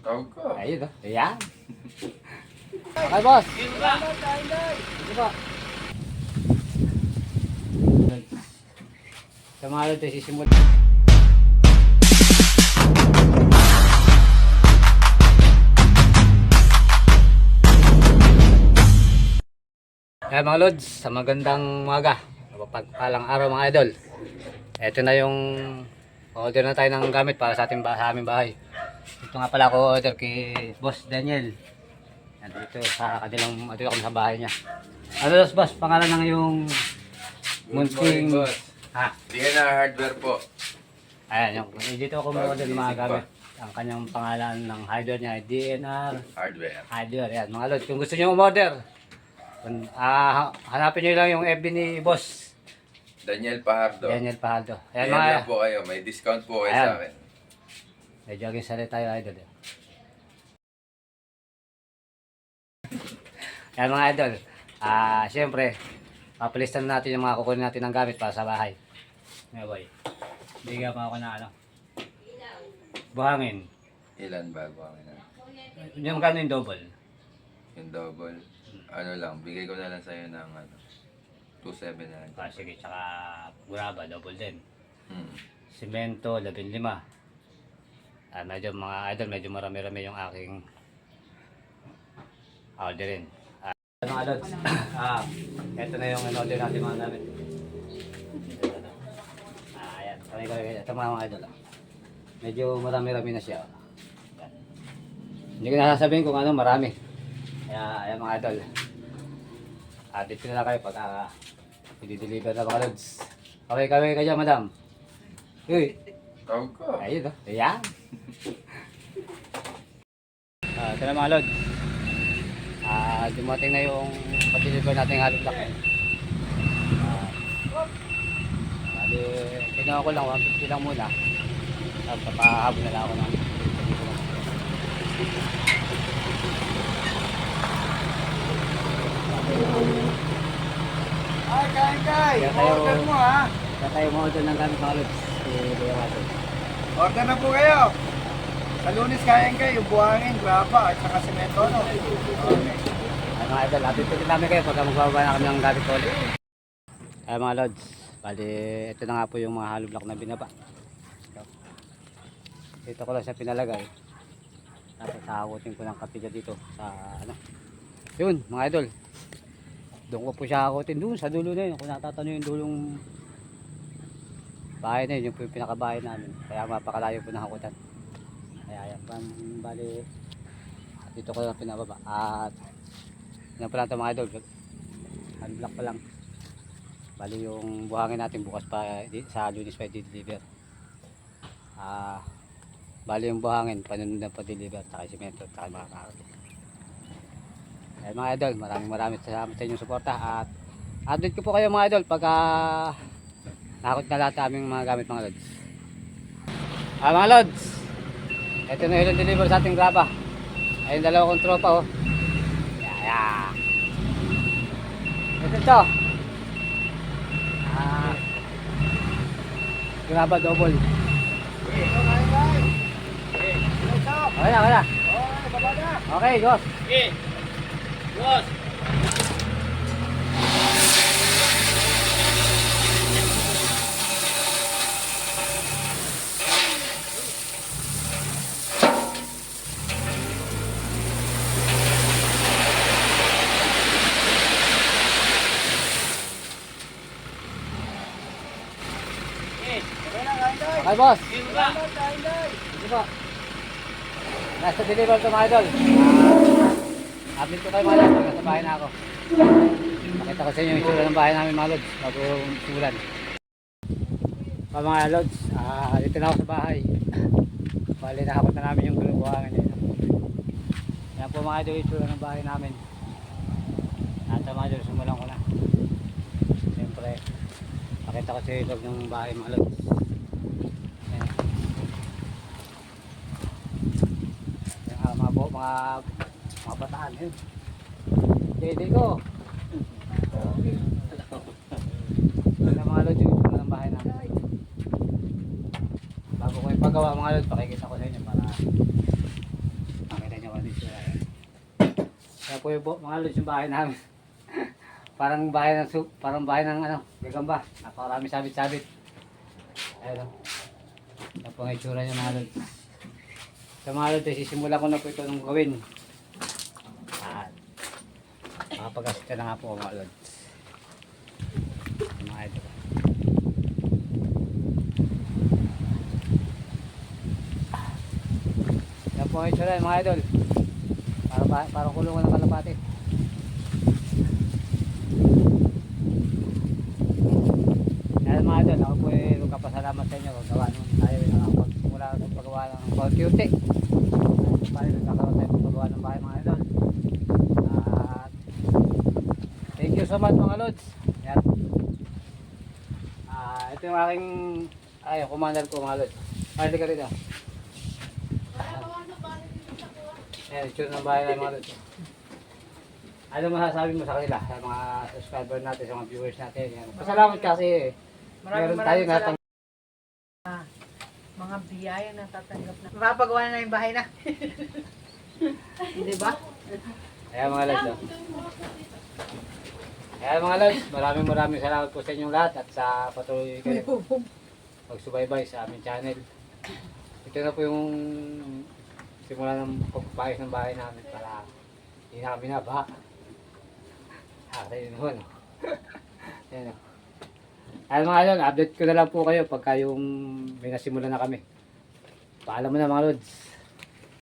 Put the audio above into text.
Tawag ko. Ayun oh. Ayan. Okay, boss. Sige po. Sa mga ito, sisimula. Kaya mga lods, sa magandang umaga, mapagpalang araw mga idol. Ito na yung order na tayo ng gamit para sa aming bahay. Ito nga pala ako order kay Boss Daniel. Dito sa kanilang, dito ako sa bahay niya. Ano boss, pangalan ng yung munting boss. ha? DNR hardware po. Ayan, yung, dito ako order ng mga gamit. Ang kanyang pangalan ng hardware niya ay DNR Hardware. Hardware. Yan mga lods, kung gusto niyo umorder, hanapin niyo lang yung FB ni Boss Daniel Pajardo. Daniel Pajardo. Ayan Ayan mga, lang po kayo. May discount po kayo Ayan. sa akin. medyo aging sali tayo idol. Ayan mga idol. Siyempre, papalistan natin yung mga kukunin natin ng gamit para sa bahay. Ngayon boy, bigyan pa ako na ano, buhangin. Ilan ba ang Yung gano'n yung double. yung double? Ano lang, bigay ko na lang sa'yo ng 2.7 na lang. Sige, tsaka buraba, double din. Hmm. Simento, 15. Medyo mga idol, medyo marami-rami yung aking orderin. Mga lods, ito na yung order natin mga gamit. Ayan, ito mga idol. Medyo marami-rami na siya. Ayan. Hindi ko na sasabihin kung ano, marami. Kaya, ayan mga idol. Dito na lang kayo pag i-deliver na mga lods. Okay, kaway ka dyan, madam. Uy, Tawag ko. ayun o. Ayan. Ito na mga lods. Dumating na yung pag-deliver natin ng hollow block. Tingnan ko lang, 150 lang muna. Tapos papahabol na lang ako ng Ay, kain-kay! Kaya tayo- Order mo ha! kaya tayo mga ng gamit mga lods. Order na po kayo! Sa Lunes kain-kay, yung buhangin, graba, at saka semento, no? Okay. Mga idol, update namin kayo pagka magbababa na kami ng gamit ko ulit. Mga lods, bali ito na nga po yung mga hollow block na binaba. Dito ko lang siya pinalagay. Tapos hakutin ko ng kapilya dito sa ano. Yun mga idol. Doon ko po siya hakutin doon sa dulo na yun. Kung natatanong yung dulong bahay na yun, yung po yung pinakabahay namin. Kaya mapakalayo po ng hakutan. Kaya yan, bali dito ko lang pinababa. At yan pala ito mga idol. Hollow block pa lang. Bali yung buhangin natin bukas pa sa Lunes pa i-deliver. Bali yung buhangin panunod na pa-deliver saka simento saka mga kakot. Mga idol, maraming salamat sa inyong suporta at update ko po kayo mga idol pagka nakakot na lahat aming mga gamit mga lods. Mga lods, ito na yung deliver sa ating graba. Ayun dalawa kong tropa oh. Yeah. Ito graba double. Okay na. Okay, boss. Okay, boss! Okay, boss. Sige po. Nasa deliver to mga idol. Update ko kayo mga lods pagka sa bahay na ako. Pakita ko sa inyo yung itsura ng bahay namin mga lods bago simulan. Mga lods, dito na ako sa bahay. Bali nakakot na namin yung buhangin nito. Yan po mga idol yung itsura ng bahay namin. At mga idol, simulan ko na. Siyempre, pakita ko sa inyo yung ng bahay mga lods. Mga bataan yun. Dede ko. Ano mga lods yung itsura ng bahay namin. Bago ko ipagawa mga lods, pakikita ko sa inyo para Kaya po yung mga lods yung bahay namin. Parang bahay ng ano, gagamba. Napakarami sabit-sabit. Ayan o. Yan po ang itsura niya mga lods. Sa mga lods, sisimula ko na po ito nung gawin. At makapag-asita na nga po mga lods. Mga idol. Yan po ang itsura mga idol. Parang kulungan ng kalapati. Yan mga idol, ako po ay magkapasalamat sa inyo. Gawa nung tayo nakapagsimula sa paggawa ng Quality. Paano nagkakaroon tayo ng paggawa ng bahay mga idol. At thank you so much mga lods. Yan. Ito yung aking commander ko mga lods. Pwede ka rin. Ayan, itsura ng bahay ng mga lods. Ano masasabi mo sa kanila, sa mga subscriber natin, sa mga viewers natin? Yan. Pasalamat kasi meron tayo salamat. Mga biyaya na tatanggap na. Mapapagawa na yung bahay na. Hindi ba? Ayan mga lods. Ayan mga lods, maraming salamat po sa inyong lahat at sa patuloy kayo magsubaybay sa aming channel. Ito na po yung simula ng pagpapayos ng bahay namin para hindi na kami nabaha. Yun naman. Ayan o. Ayan mga lods, update ko na lang po kayo pagka yung may nasimula na kami. Paalam mo na mga lods.